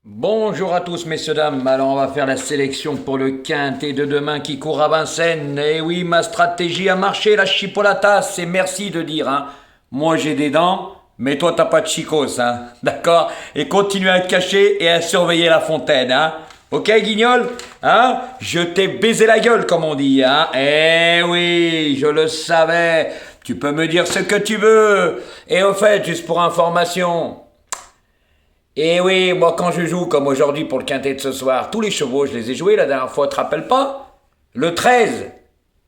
Bonjour à tous messieurs dames, alors on va faire la sélection pour le quintet de demain qui court à Vincennes. Et oui, ma stratégie a marché, la chipolata, c'est merci de dire, hein. Moi j'ai des dents, mais toi t'as pas de chicos, hein. D'accord? Et continue à te cacher et à surveiller la fontaine, hein. Ok Guignol? Hein? Je t'ai baisé la gueule comme on dit, hein. Eh oui, je le savais. Tu peux me dire ce que tu veux. Et au fait, juste pour information, et oui, moi quand je joue comme aujourd'hui pour le quintet de ce soir, tous les chevaux, je les ai joués la dernière fois, te rappelles pas? Le 13,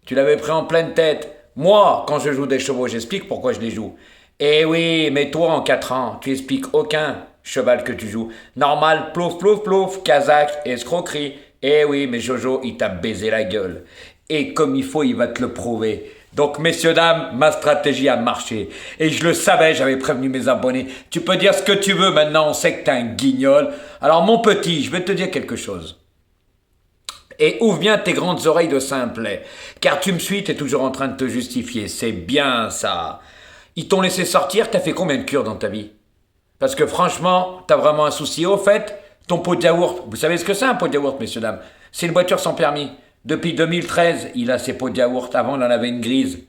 tu l'avais pris en pleine tête. Moi, quand je joue des chevaux, j'explique pourquoi je les joue. Et oui, mais toi en 4 ans, tu expliques aucun cheval que tu joues. Normal, plouf, plouf, plouf, kazakh, escroquerie. Eh oui, mais Jojo, il t'a baisé la gueule. Et comme il faut, il va te le prouver. Donc, messieurs, dames, ma stratégie a marché. Et je le savais, j'avais prévenu mes abonnés. Tu peux dire ce que tu veux, maintenant on sait que t'es un guignol. Alors, mon petit, je vais te dire quelque chose. Et ouvre bien tes grandes oreilles de simplet. Car tu me suis, t'es toujours en train de te justifier. C'est bien ça. Ils t'ont laissé sortir, t'as fait combien de cures dans ta vie? Parce que franchement, t'as vraiment un souci. Au fait, ton pot de yaourt, vous savez ce que c'est un pot de yaourt, messieurs, dames? C'est une voiture sans permis. Depuis 2013, il a ses pots de yaourt. Avant, il en avait une grise.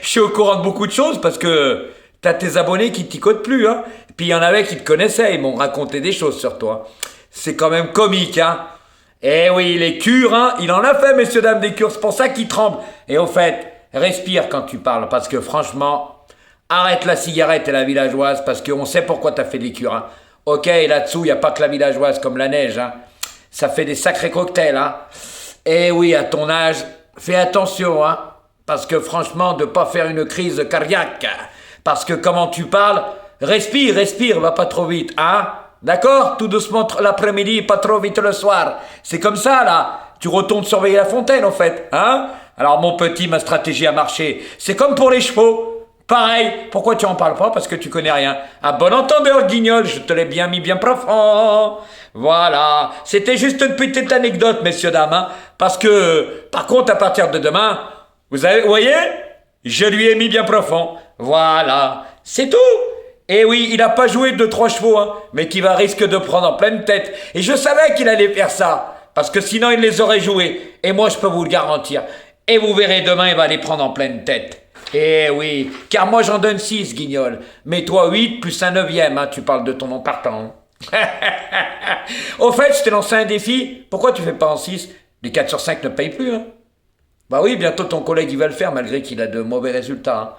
Je suis au courant de beaucoup de choses parce que t'as tes abonnés qui t'y codent plus, hein. Puis il y en avait qui te connaissaient, ils m'ont raconté des choses sur toi. C'est quand même comique, hein. Eh oui, les cures, hein, il en a fait, messieurs, dames, des cures, c'est pour ça qu'il tremble. Et au fait, respire quand tu parles, parce que franchement, arrête la cigarette et la villageoise, parce qu'on sait pourquoi t'as fait des cures, hein. Ok, là-dessous, il n'y a pas que la villageoise comme la neige, hein. Ça fait des sacrés cocktails, hein. Eh oui, à ton âge, fais attention, hein. Parce que franchement, de pas faire une crise cardiaque. Parce que comment tu parles, respire, respire, va pas trop vite, hein. D'accord? Tout doucement l'après-midi, pas trop vite le soir. C'est comme ça, là. Tu retournes surveiller la fontaine, en fait, hein. Alors, mon petit, ma stratégie a marché. C'est comme pour les chevaux. Pareil, pourquoi tu en parles pas? Parce que tu connais rien. À bon entendeur, guignol, je te l'ai bien mis bien profond. Voilà, c'était juste une petite anecdote, messieurs, dames, hein. Parce que, par contre, à partir de demain, vous voyez, je lui ai mis bien profond. Voilà, c'est tout. Et oui, il n'a pas joué de 3 chevaux, hein, mais qui va risque de prendre en pleine tête. Et je savais qu'il allait faire ça, parce que sinon il les aurait joués. Et moi, je peux vous le garantir. Et vous verrez, demain, il va les prendre en pleine tête. Eh oui, car moi j'en donne 6, guignol. Mais toi 8 plus un neuvième, hein, tu parles de ton nom partant. Au fait, je t'ai lancé un défi. Pourquoi tu fais pas en 6? Les 4 sur 5 ne payent plus, hein. Bah oui, bientôt ton collègue il va le faire malgré qu'il a de mauvais résultats, hein.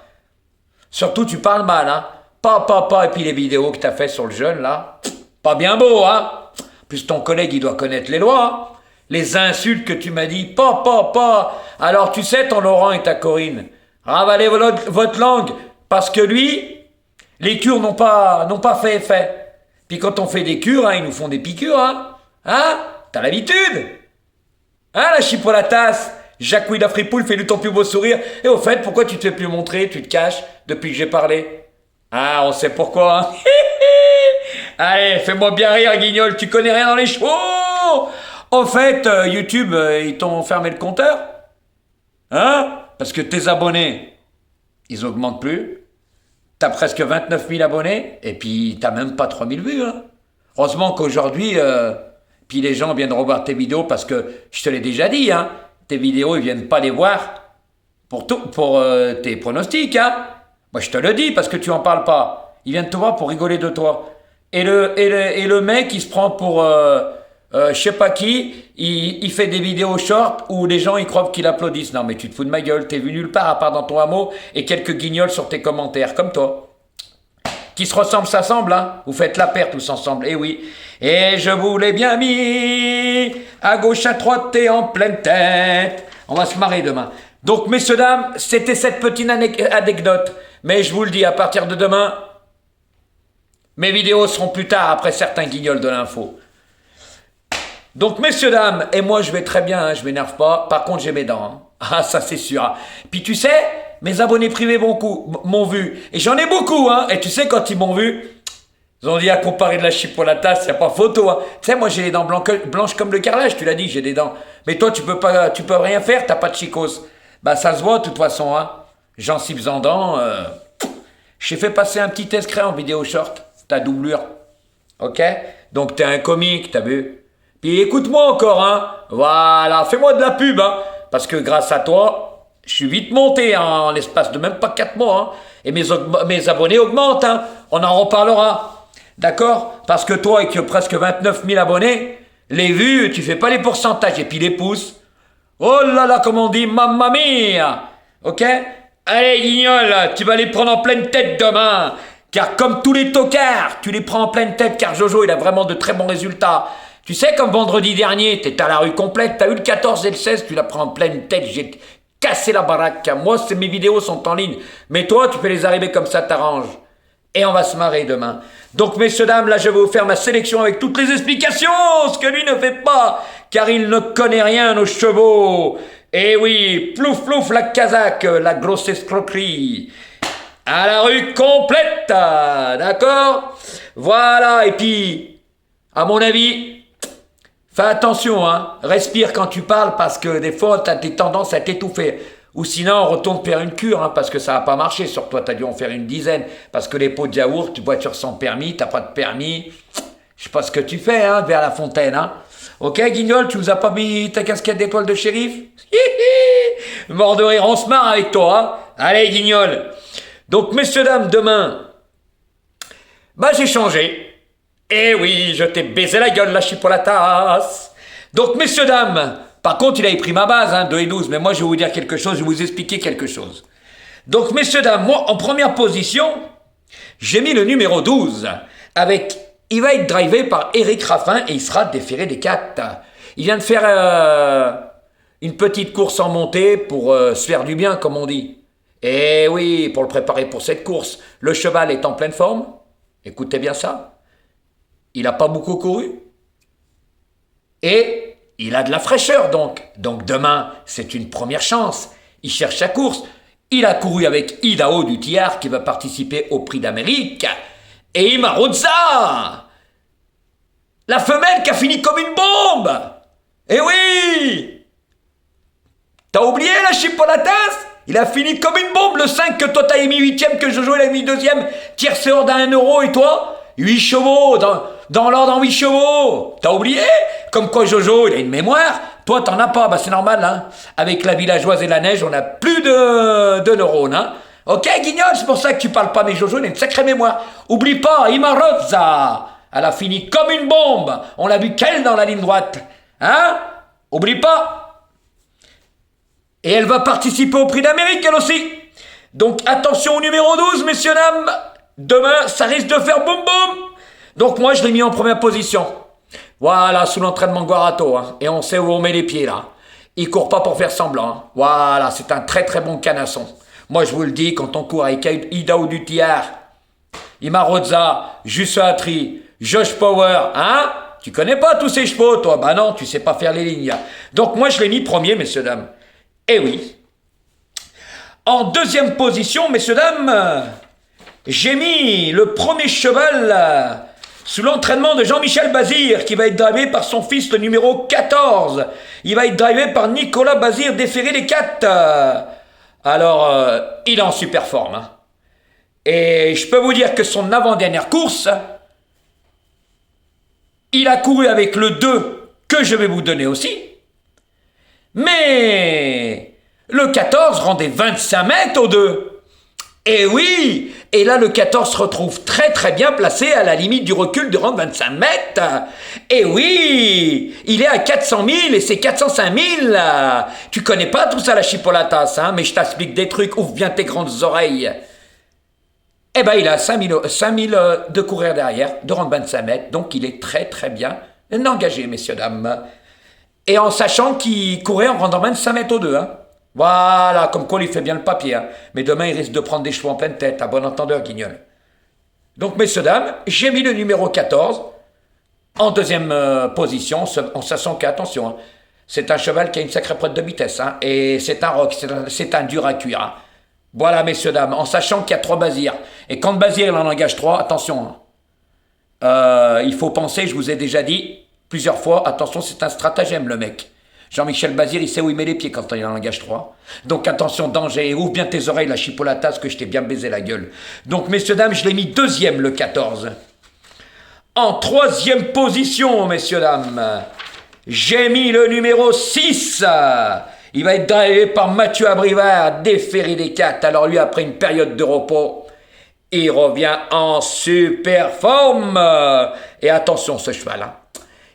Surtout tu parles mal, hein. Pas, et puis les vidéos que t'as fait sur le jeune là, pas bien beau, hein. Plus ton collègue il doit connaître les lois, hein. Les insultes que tu m'as dit, pas. Alors tu sais ton Laurent et ta Corinne, ravalez votre langue, parce que lui, les cures n'ont pas fait effet. Puis quand on fait des cures, hein, ils nous font des piqûres, hein. Hein? T'as l'habitude? Hein, la chipolatasse? Jacques-Louis Lafripoule, fais-lui ton plus beau sourire. Et au fait, pourquoi tu te fais plus montrer, tu te caches depuis que j'ai parlé? Ah, on sait pourquoi, hein. Allez, fais-moi bien rire, guignol, tu connais rien dans les chevaux. Au fait, YouTube, ils t'ont fermé le compteur? Hein? Parce que tes abonnés, ils augmentent plus. T'as presque 29 000 abonnés, et puis t'as même pas 3 000 vues, hein. Heureusement qu'aujourd'hui, puis les gens viennent revoir tes vidéos parce que, je te l'ai déjà dit, hein, tes vidéos, ils viennent pas les voir pour tes pronostics, hein. Moi, je te le dis parce que tu en parles pas. Ils viennent te voir pour rigoler de toi. Et le mec, il se prend pour je sais pas qui, il fait des vidéos short où les gens ils croient qu'ils applaudissent. Non mais tu te fous de ma gueule, t'es vu nulle part à part dans ton hameau et quelques guignols sur tes commentaires, comme toi. Qui se ressemblent, s'assemblent, hein. Vous faites la paire tous ensemble, eh oui. Et je vous l'ai bien mis, à gauche, à droite et en pleine tête. On va se marrer demain. Donc messieurs, dames, c'était cette petite anecdote. Mais je vous le dis, à partir de demain, mes vidéos seront plus tard après certains guignols de l'info. Donc, messieurs, dames, et moi je vais très bien, hein, je m'énerve pas. Par contre, j'ai mes dents, hein. Ah, ça c'est sûr, hein. Puis tu sais, mes abonnés privés m'ont vu. Et j'en ai beaucoup, hein. Et tu sais, quand ils m'ont vu, ils ont dit à comparer de la chipolata, il n'y a pas photo, hein. Tu sais, moi j'ai les dents blanches comme le carrelage, tu l'as dit, j'ai des dents. Mais toi, tu peux rien faire, t'as pas de chicos. Bah, ça se voit de toute façon, hein. Gencives en dents, j'ai fait passer un petit extrait en vidéo short, ta doublure. Ok? Donc t'es un comique, t'as vu? Puis écoute-moi encore, hein? Voilà, fais-moi de la pub, hein? Parce que grâce à toi, je suis vite monté hein, en l'espace de même pas 4 mois, hein? Et mes abonnés augmentent, hein? On en reparlera. D'accord? Parce que toi, avec presque 29 000 abonnés, les vues, tu fais pas les pourcentages. Et puis les pouces. Oh là là, comme on dit, mamma mia! Ok? Allez, guignol, tu vas les prendre en pleine tête demain. Car comme tous les tocards, tu les prends en pleine tête car Jojo, il a vraiment de très bons résultats. Tu sais, comme vendredi dernier, t'étais à la rue complète, t'as eu le 14 et le 16, tu la prends en pleine tête, j'ai cassé la baraque. Moi, mes vidéos sont en ligne. Mais toi, tu peux les arriver comme ça t'arrange. Et on va se marrer demain. Donc, messieurs, dames, là, je vais vous faire ma sélection avec toutes les explications, ce que lui ne fait pas, car il ne connaît rien aux chevaux. Et oui, plouf plouf la casaque, la grosse escroquerie. À la rue complète, d'accord? Voilà, et puis, à mon avis, fais attention, hein. Respire quand tu parles, parce que des fois, tu as des tendances à t'étouffer. Ou sinon, on retourne faire une cure, hein, parce que ça va pas marcher. Sur toi, tu as dû en faire une dizaine. Parce que les pots de yaourt, voiture sans permis, t'as pas de permis. Je sais pas ce que tu fais, hein, vers la fontaine, hein. Ok, Guignol, tu nous as pas mis ta casquette d'étoile de shérif? Mort de rire, on se marre avec toi, hein. Allez, Guignol. Donc, messieurs, dames, demain, bah, j'ai changé. Eh oui, je t'ai baisé la gueule, la chipolatasse. Donc, messieurs, dames, par contre, il avait pris ma base, hein, 2 et 12, mais moi, je vais vous dire quelque chose, je vais vous expliquer quelque chose. Donc, messieurs, dames, moi, en première position, j'ai mis le numéro 12, avec, il va être drivé par Eric Raffin, et il sera déféré des 4. Il vient de faire une petite course en montée pour se faire du bien, comme on dit. Eh oui, pour le préparer pour cette course, le cheval est en pleine forme. Écoutez bien ça. Il n'a pas beaucoup couru. Et il a de la fraîcheur donc. Donc demain, c'est une première chance. Il cherche sa course. Il a couru avec Idaho du Tiard qui va participer au Prix d'Amérique. Et Imarozza, la femelle qui a fini comme une bombe. Eh oui. T'as oublié la chipolatas? Il a fini comme une bombe, le 5 que toi t'as mis 8ème, que Jojo il a mis 2ème, tierceur d'un 1 euro, et toi 8 chevaux, dans l'ordre en 8 chevaux. T'as oublié? Comme quoi Jojo, il a une mémoire. Toi t'en as pas, bah c'est normal, hein. Avec la villageoise et la neige, on a plus de neurones, hein. Ok, Guignol, c'est pour ça que tu parles pas, mais Jojo, il a une sacrée mémoire. Oublie pas, Imarozza, elle a fini comme une bombe. On l'a vu qu'elle dans la ligne droite. Hein? Oublie pas. Et elle va participer au Prix d'Amérique, elle aussi. Donc, attention au numéro 12, messieurs, dames. Demain, ça risque de faire boum boum. Donc, moi, je l'ai mis en première position. Voilà, sous l'entraînement Guarato. Hein. Et on sait où on met les pieds, là. Il court pas pour faire semblant. Hein. Voilà, c'est un très, très bon canasson. Moi, je vous le dis, quand on court avec Idaho du Tiard, Imarozza, Jussatri, Josh Power, hein? Tu connais pas tous ces chevaux, toi? Bah non, tu sais pas faire les lignes. Donc, moi, je l'ai mis premier, messieurs, dames. Eh oui. En deuxième position, messieurs, dames, j'ai mis le premier cheval sous l'entraînement de Jean-Michel Bazir, qui va être drivé par son fils, le numéro 14. Il va être drivé par Nicolas Bazir, déféré des 4. Alors, il est en super forme. Hein. Et je peux vous dire que son avant-dernière course, il a couru avec le 2, que je vais vous donner aussi. Mais le 14 rendait 25 mètres au 2. Et oui, et là le 14 se retrouve très très bien placé à la limite du recul de rendre 25 mètres. Et oui, il est à 400 000 et c'est 405 000. Tu connais pas tout ça la chipolatas, hein, mais je t'explique des trucs, ouvre bien tes grandes oreilles. Eh ben il a 5 000 de courir derrière, de rendre 25 mètres, donc il est très très bien engagé, messieurs, dames. Et en sachant qu'il courait en rendant 25 mètres au 2. Hein. Voilà, comme quoi il fait bien le papier. Hein. Mais demain, il risque de prendre des chevaux en pleine tête, à bon entendeur, Guignol. Donc, messieurs, dames, j'ai mis le numéro 14 en deuxième position, en sachant qu'attention, hein, c'est un cheval qui a une sacrée prête de vitesse. Hein, et c'est un roc, c'est un dur à cuire. Hein. Voilà, messieurs, dames, en sachant qu'il y a 3 Bazir. Et quand Bazir, il en engage 3, attention. Hein. Il faut penser, je vous ai déjà dit, plusieurs fois, attention, c'est un stratagème, le mec. Jean-Michel Bazir, il sait où il met les pieds quand il en engage 3. Donc attention, danger, ouvre bien tes oreilles, la chipolatas, que je t'ai bien baisé la gueule. Donc, messieurs, dames, je l'ai mis deuxième, le 14. En troisième position, messieurs, dames, j'ai mis le numéro 6. Il va être drivé par Mathieu Abrivard, déféré des 4. Alors lui, après une période de repos, il revient en super forme. Et attention, ce cheval, hein.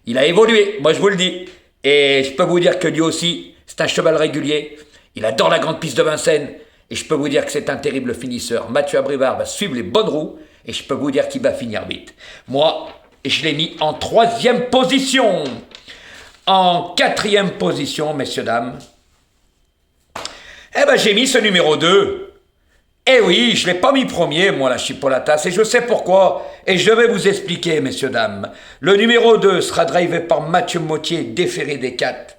Il a évolué, moi je vous le dis. Et je peux vous dire que lui aussi, c'est un cheval régulier. Il adore la grande piste de Vincennes. Et je peux vous dire que c'est un terrible finisseur. Mathieu Abrivard va suivre les bonnes roues. Et je peux vous dire qu'il va finir vite. Moi, je l'ai mis en troisième position. En quatrième position, messieurs, dames, j'ai mis ce numéro 2. Eh oui, je ne l'ai pas mis premier, moi, la Chipolatas, et je sais pourquoi. Et je vais vous expliquer, messieurs, dames. Le numéro 2 sera drivé par Mathieu Mottier, déféré des 4.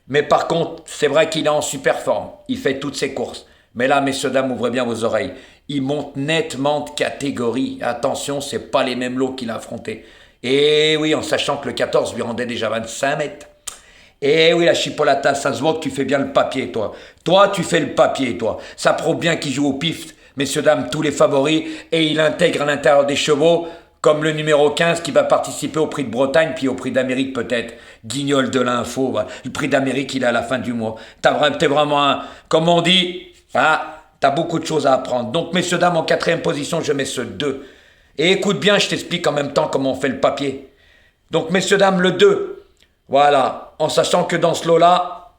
Mais par contre, c'est vrai qu'il est en super forme. Il fait toutes ses courses. Mais là, messieurs, dames, ouvrez bien vos oreilles. Il monte nettement de catégorie. Attention, c'est pas les mêmes lots qu'il a affrontés. Et oui, en sachant que le 14 lui rendait déjà 25 mètres. Et oui, la Chipolata, ça se voit que tu fais bien le papier, toi. Toi, tu fais le papier, toi. Ça prouve bien qu'il joue au pif, messieurs, dames, tous les favoris, et il intègre à l'intérieur des chevaux, comme le numéro 15 qui va participer au prix de Bretagne, puis au prix d'Amérique peut-être. Guignol de l'info, le prix d'Amérique, il est à la fin du mois. T'es vraiment un, comme on dit, t'as beaucoup de choses à apprendre. Donc, messieurs, dames, en quatrième position, je mets ce 2. Et écoute bien, je t'explique en même temps comment on fait le papier. Donc, messieurs, dames, le 2. Voilà, en sachant que dans ce lot-là,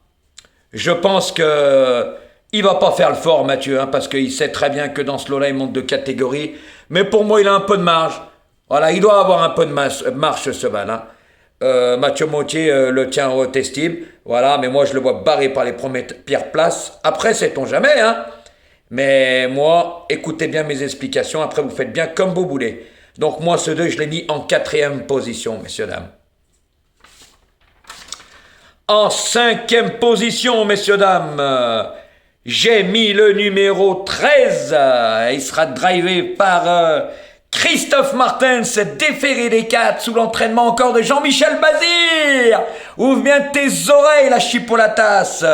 je pense que il va pas faire le fort, Mathieu, hein, parce qu'il sait très bien que dans ce lot-là, il monte de catégorie. Mais pour moi, il a un peu de marge. Voilà, il doit avoir un peu de marge, ce cheval. Hein. Mathieu Mottier le tient en haute estime. Voilà, mais moi, je le vois barré par les premières places. Après, sait-on jamais, hein. Mais moi, écoutez bien mes explications. Après, vous faites bien comme vous voulez. Donc, moi, ce 2, je l'ai mis en quatrième position, messieurs, dames. En cinquième position, messieurs, dames, j'ai mis le numéro 13. Il sera drivé par Christophe Martens, déféré des 4, sous l'entraînement encore de Jean-Michel Bazir. Ouvre bien tes oreilles, la Chipolatas.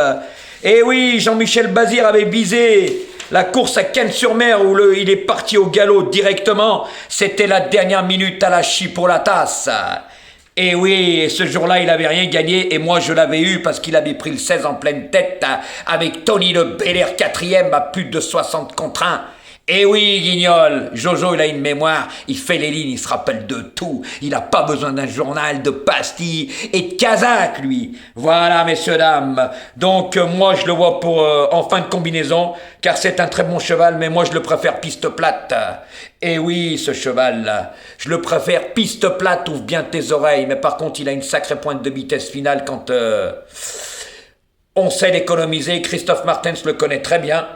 Et oui, Jean-Michel Bazir avait visé la course à Cannes-sur-Mer où il est parti au galop directement. C'était la dernière minute à la Chipolatas. Et oui, ce jour-là, il n'avait rien gagné, et moi, je l'avais eu parce qu'il avait pris le 16 en pleine tête avec Tony Le Belair 4e à plus de 60 contre 1. Et oui, Guignol, Jojo, il a une mémoire, il fait les lignes, il se rappelle de tout. Il n'a pas besoin d'un journal, de pastilles et de casaques, lui. Voilà, messieurs, dames. Donc, moi, je le vois pour en fin de combinaison, car c'est un très bon cheval, mais moi, je le préfère piste plate. Et oui, ce cheval-là, je le préfère piste plate, ouvre bien tes oreilles, mais par contre, il a une sacrée pointe de vitesse finale quand on sait l'économiser. Christophe Martens le connaît très bien.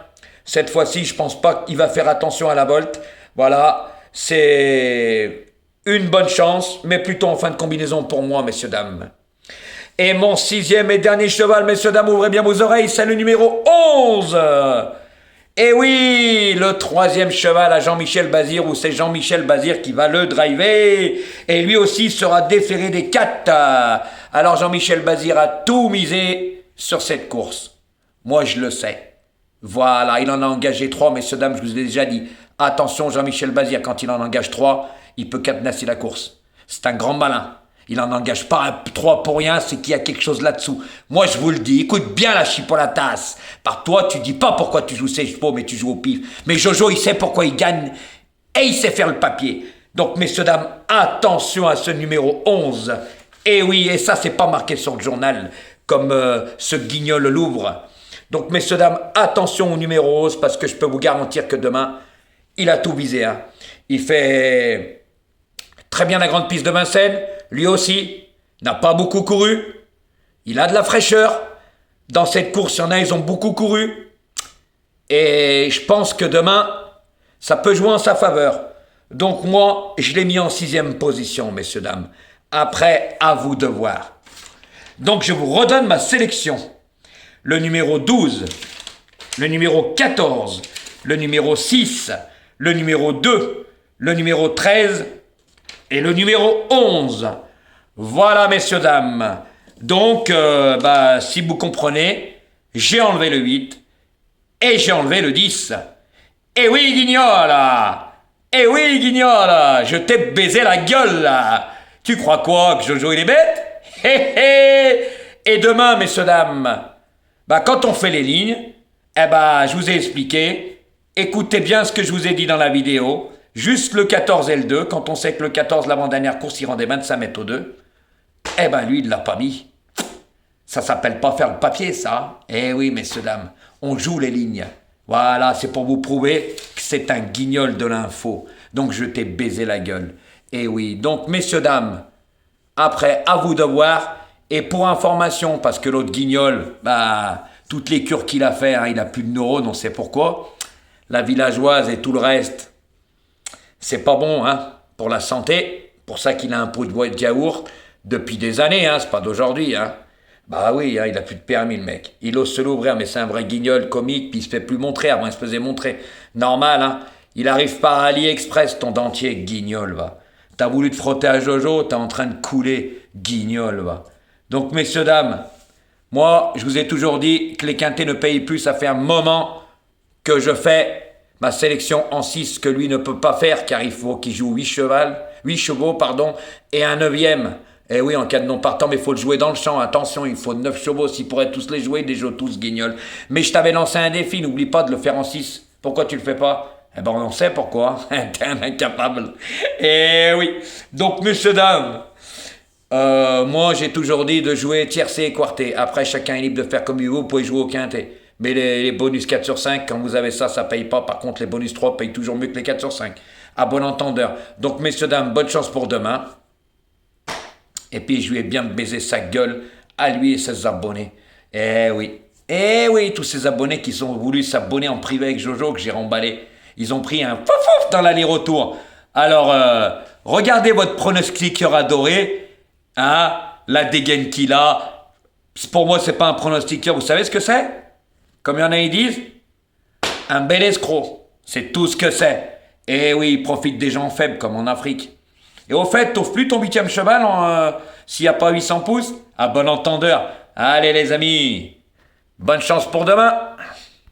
Cette fois-ci, je pense pas qu'il va faire attention à la volte. Voilà, c'est une bonne chance, mais plutôt en fin de combinaison pour moi, messieurs, dames. Et mon sixième et dernier cheval, messieurs, dames, ouvrez bien vos oreilles, c'est le numéro 11. Et oui, le troisième cheval à Jean-Michel Bazir, où c'est Jean-Michel Bazir qui va le driver. Et lui aussi sera déféré des 4. Alors Jean-Michel Bazir a tout misé sur cette course. Moi, je le sais. Voilà, il en a engagé 3, messieurs, dames, je vous ai déjà dit. Attention, Jean-Michel Bazir, quand il en engage 3, il peut cadenasser la course. C'est un grand malin. Il n'en engage pas 3 pour rien, c'est qu'il y a quelque chose là-dessous. Moi, je vous le dis, écoute bien la Chipolatas. Par toi, tu dis pas pourquoi tu joues ces chevaux, mais tu joues au pif. Mais Jojo, il sait pourquoi il gagne, et il sait faire le papier. Donc, messieurs, dames, attention à ce numéro 11. Et oui, et ça, c'est pas marqué sur le journal, comme ce Guignol l'ouvre. Donc, messieurs, dames, attention au numéro 11, parce que je peux vous garantir que demain, il a tout visé. Hein. Il fait très bien la grande piste de Vincennes. Lui aussi, n'a pas beaucoup couru. Il a de la fraîcheur. Dans cette course, il y en a, ils ont beaucoup couru. Et je pense que demain, ça peut jouer en sa faveur. Donc, moi, je l'ai mis en 6e position, messieurs, dames. Après, à vous de voir. Donc, je vous redonne ma sélection. Le numéro 12, le numéro 14, le numéro 6, le numéro 2, le numéro 13 et le numéro 11. Voilà, messieurs, dames. Donc, si vous comprenez, j'ai enlevé le 8 et j'ai enlevé le 10. Et oui, Guignol, Eh oui, Guignol, je t'ai baisé la gueule, là. Tu crois quoi, que Jojo il est bête? Hé hé. Et demain, messieurs, dames, quand on fait les lignes, je vous ai expliqué, écoutez bien ce que je vous ai dit dans la vidéo, juste le 14 et le 2, quand on sait que le 14, l'avant-dernière course, il rendait 25 mètres au 2, lui, il l'a pas mis. Ça s'appelle pas faire le papier, ça. Eh oui, messieurs, dames, on joue les lignes. Voilà, c'est pour vous prouver que c'est un guignol de l'info. Donc, je t'ai baisé la gueule. Eh oui, donc, messieurs, dames, après, à vous de voir. Et pour information, parce que l'autre guignol, toutes les cures qu'il a fait, il a plus de neurones, on sait pourquoi. La villageoise et tout le reste, c'est pas bon, pour la santé. Pour ça qu'il a un pot de yaourt depuis des années, c'est pas d'aujourd'hui, Bah oui, il a plus de permis, le mec. Il ose se l'ouvrir, mais c'est un vrai guignol comique, puis il se fait plus montrer, avant il se faisait montrer. Normal, Il arrive par AliExpress, ton dentier, guignol, va. T'as voulu te frotter à Jojo, t'es en train de couler, guignol, va. Donc, messieurs, dames, moi, je vous ai toujours dit que les quintés ne payent plus. Ça fait un moment que je fais ma sélection en 6, que lui ne peut pas faire, car il faut qu'il joue 8 chevaux, et un 9e. Eh oui, en cas de non partant, mais il faut le jouer dans le champ. Attention, il faut 9 chevaux. S'ils pourraient tous les jouer, des jeux tous guignols. Mais je t'avais lancé un défi, n'oublie pas de le faire en 6. Pourquoi tu le fais pas? On sait pourquoi. T'es un incapable. Eh oui. Donc, messieurs, dames, moi, j'ai toujours dit de jouer tiercé et quarté. Après, chacun est libre de faire comme il veut. Vous pouvez jouer au quintet. Mais les bonus 4 sur 5, quand vous avez ça, ça paye pas. Par contre, les bonus 3 payent toujours mieux que les 4 sur 5. À bon entendeur. Donc, messieurs, dames, bonne chance pour demain. Et puis, je lui ai bien baisé sa gueule à lui et ses abonnés. Eh oui, tous ces abonnés qui ont voulu s'abonner en privé avec Jojo, que j'ai remballé. Ils ont pris un fouf dans l'aller-retour. Alors, regardez votre pronostiqueur adoré. La dégaine qu'il a. Pour moi, c'est pas un pronostiqueur. Vous savez ce que c'est? Comme il y en a, ils disent, un bel escroc. C'est tout ce que c'est. Eh oui, il profite des gens faibles, comme en Afrique. Et au fait, t'offres plus ton 8e cheval s'il n'y a pas 800 pouces? À bon entendeur. Allez les amis, bonne chance pour demain.